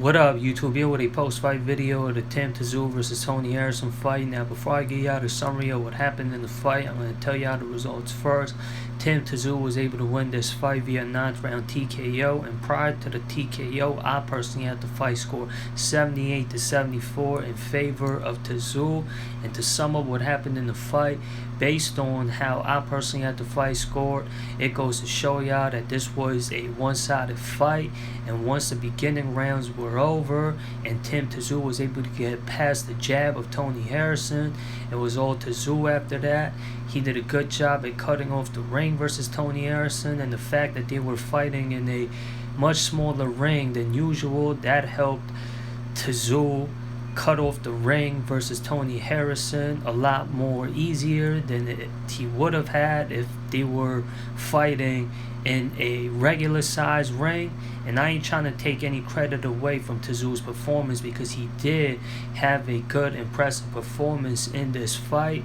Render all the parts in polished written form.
What up, YouTube? Here with a post-fight video of the Tszyu versus Tony Harrison fight. Now, before I give y'all the summary of what happened in the fight, I'm going to tell y'all the results first. Tszyu was able to win this fight via 9th round TKO, and prior to the TKO, I personally had the fight score 78-74 in favor of Tszyu. And to sum up what happened in the fight, based on how I personally had the fight scored, it goes to show y'all that this was a one-sided fight. And once the beginning rounds were over and Tszyu was able to get past the jab of Tony Harrison, it was all Tszyu after that. He did a good job at cutting off the ring versus Tony Harrison, and the fact that they were fighting in a much smaller ring than usual, that helped Tszyu cut off the ring versus Tony Harrison a lot more easier than he would have had if they were fighting in a regular size ring. And I ain't trying to take any credit away from Tszyu's performance, because he did have a good, impressive performance in this fight,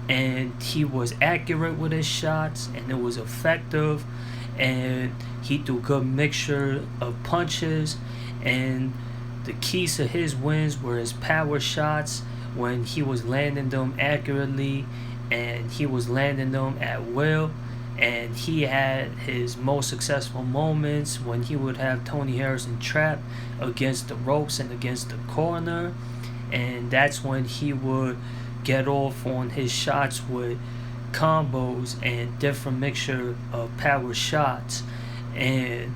and he was accurate with his shots and it was effective, and he threw a good mixture of punches. And the keys to his wins were his power shots, when he was landing them accurately and he was landing them at will. And he had his most successful moments when he would have Tony Harrison trapped against the ropes and against the corner, and that's when he would get off on his shots with combos and different mixture of power shots. And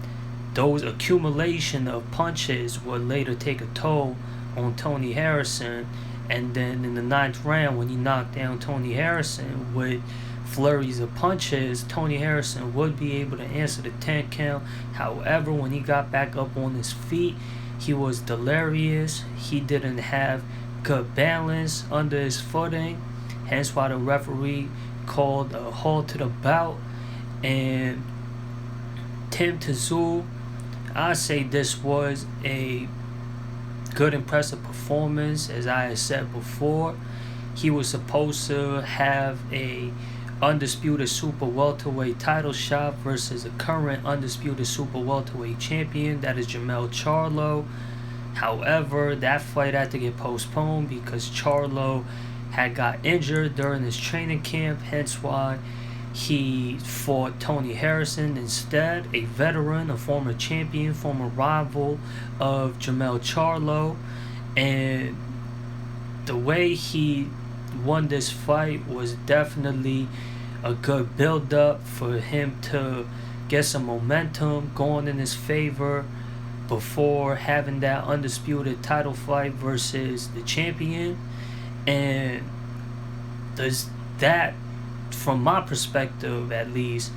those accumulation of punches would later take a toll on Tony Harrison. And then in the 9th round, when he knocked down Tony Harrison with flurries of punches, Tony Harrison would be able to answer the 10 count. However, when he got back up on his feet, he was delirious. He didn't have good balance under his footing, hence why the referee called a halt to the bout. And Tszyu, I say this was a good, impressive performance. As I had said before, he was supposed to have a undisputed super welterweight title shot versus a current undisputed super welterweight champion, that is Jermell Charlo. However, that fight had to get postponed because Charlo had got injured during his training camp, hence why he fought Tony Harrison instead, a veteran, a former champion, former rival of Jermell Charlo. And the way he won this fight was definitely a good build-up for him to get some momentum going in his favor before having that undisputed title fight versus the champion. And does that, from my perspective at least,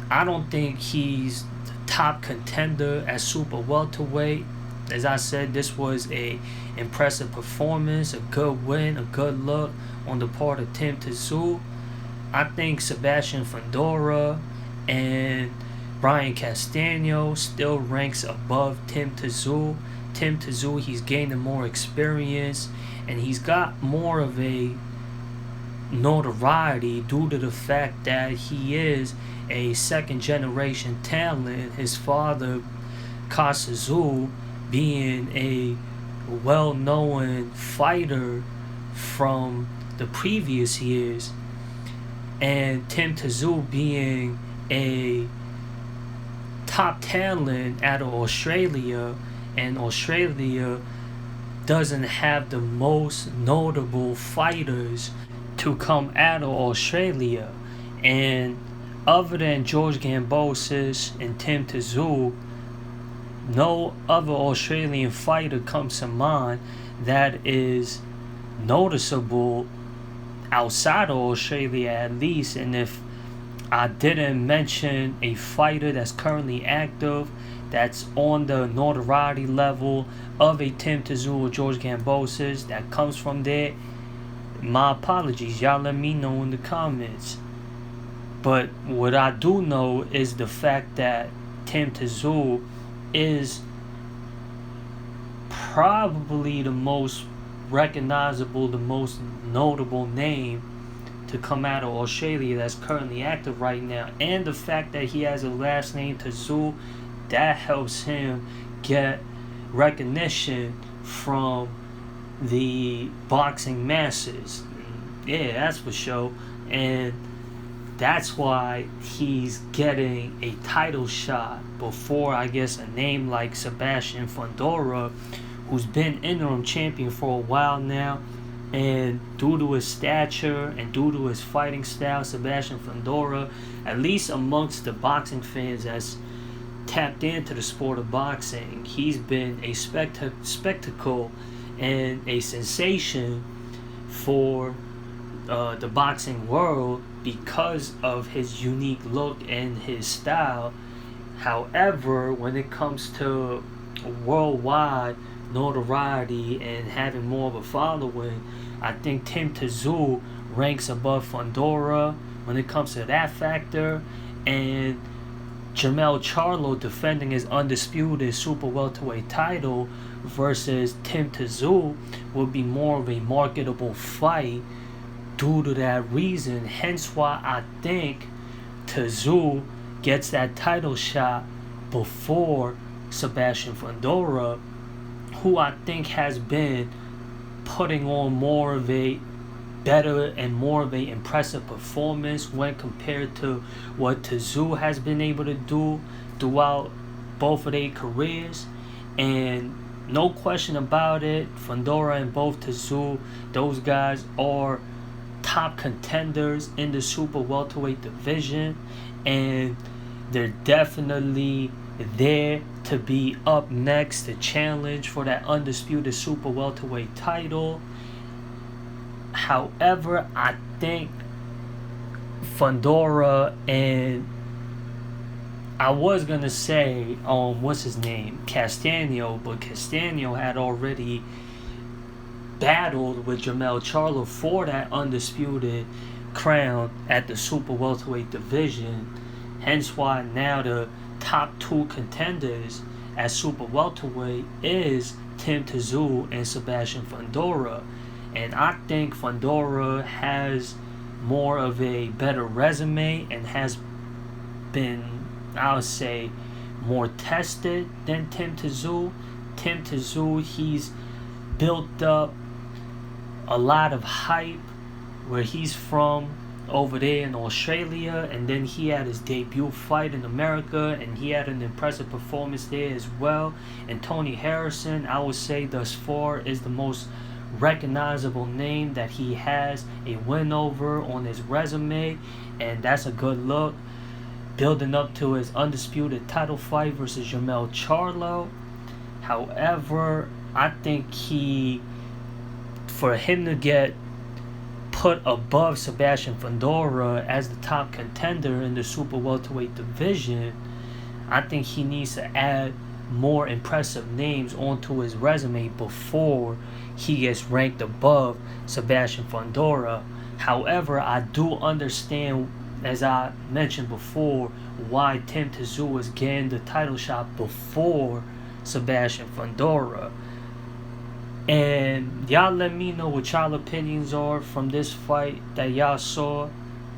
I don't think he's the top contender at super welterweight. As I said, this was a impressive performance, a good win, a good look on the part of Tszyu. I think Sebastian Fundora and Brian Castano still ranks above Tszyu. Tszyu, he's gaining more experience and he's got more of a notoriety due to the fact that he is a second generation talent. His father, Tszyu, being a well-known fighter from the previous years, and Tszyu being a top talent out of Australia, and Australia doesn't have the most notable fighters to come out of Australia. And other than George Gambosis and Tszyu, no other Australian fighter comes to mind that is noticeable outside of Australia, at least. And if I didn't mention a fighter that's currently active, that's on the notoriety level of a Tszyu or George Gambosis that comes from there, my apologies. Y'all let me know in the comments. But what I do know is the fact that Tszyu is probably the most recognizable, the most notable name to come out of Australia that's currently active right now. And the fact that he has a last name Tszyu, that helps him get recognition from the boxing masses. Yeah, that's for sure. And that's why he's getting a title shot before, I guess, a name like Sebastian Fundora, who's been interim champion for a while now. And due to his stature and due to his fighting style, Sebastian Fundora, at least amongst the boxing fans that's tapped into the sport of boxing, he's been a spectacle and a sensation for the boxing world because of his unique look and his style. However, when it comes to worldwide notoriety and having more of a following, I think Tim Tszyu ranks above Fundora when it comes to that factor. And Jermell Charlo defending his undisputed super welterweight title versus Tim Tszyu would be more of a marketable fight due to that reason. Hence why I think Tszyu gets that title shot before Sebastian Fundora, who I think has been putting on more of a better and more of a impressive performance when compared to what Tszyu has been able to do throughout both of their careers. And no question about it, Fundora and both Tszyu, those guys are top contenders in the super welterweight division, and they're definitely there to be up next to challenge for that undisputed super welterweight title. However, I think Fundora and I was gonna say what's his name, Castaño, but Castaño had already battled with Jermell Charlo for that undisputed crown at the super welterweight division. Hence why now the top two contenders at super welterweight is Tim Tszyu and Sebastian Fundora. And I think Fundora has more of a better resume and has been, I would say, more tested than Tim Tszyu. Tim Tszyu, he's built up a lot of hype where he's from over there in Australia, and then he had his debut fight in America and he had an impressive performance there as well. And Tony Harrison, I would say thus far, is the most recognizable name that he has a win over on his resume, and that's a good look building up to his undisputed title fight versus Jermell Charlo. However, I think for him to get put above Sebastian Fundora as the top contender in the super welterweight division, I think he needs to add more impressive names onto his resume before he gets ranked above Sebastian Fundora. However, I do understand, as I mentioned before, why Tim Tszyu is getting the title shot before Sebastian Fundora. And y'all let me know what y'all opinions are from this fight that y'all saw.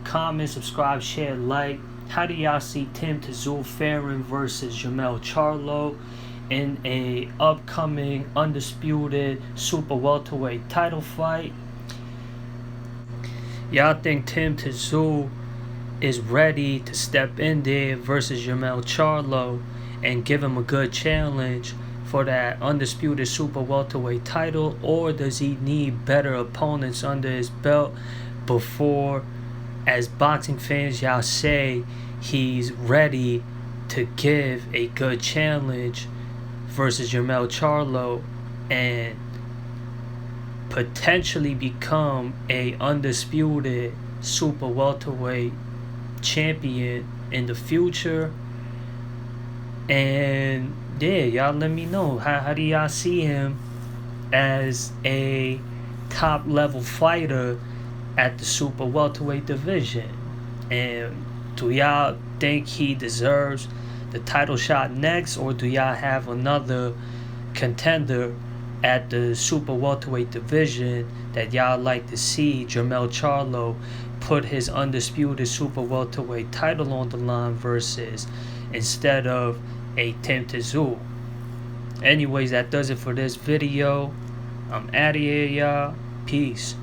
Comment, subscribe, share, like. How do y'all see Tim Tszyu faring versus Jermell Charlo in a upcoming undisputed super welterweight title fight? Y'all think Tim Tszyu is ready to step in there versus Jermell Charlo and give him a good challenge for that undisputed super welterweight title, or does he need better opponents under his belt before, as boxing fans, y'all say he's ready to give a good challenge versus Jermell Charlo and potentially become a undisputed super welterweight champion in the future? And yeah, y'all let me know, how do y'all see him as a top level fighter at the super welterweight division? And do y'all think he deserves the title shot next, or do y'all have another contender at the super welterweight division that y'all like to see Jermell Charlo put his undisputed super welterweight title on the line versus, instead of a Tim Tszyu? Anyways, that does it for this video. I'm out of here, y'all. Peace.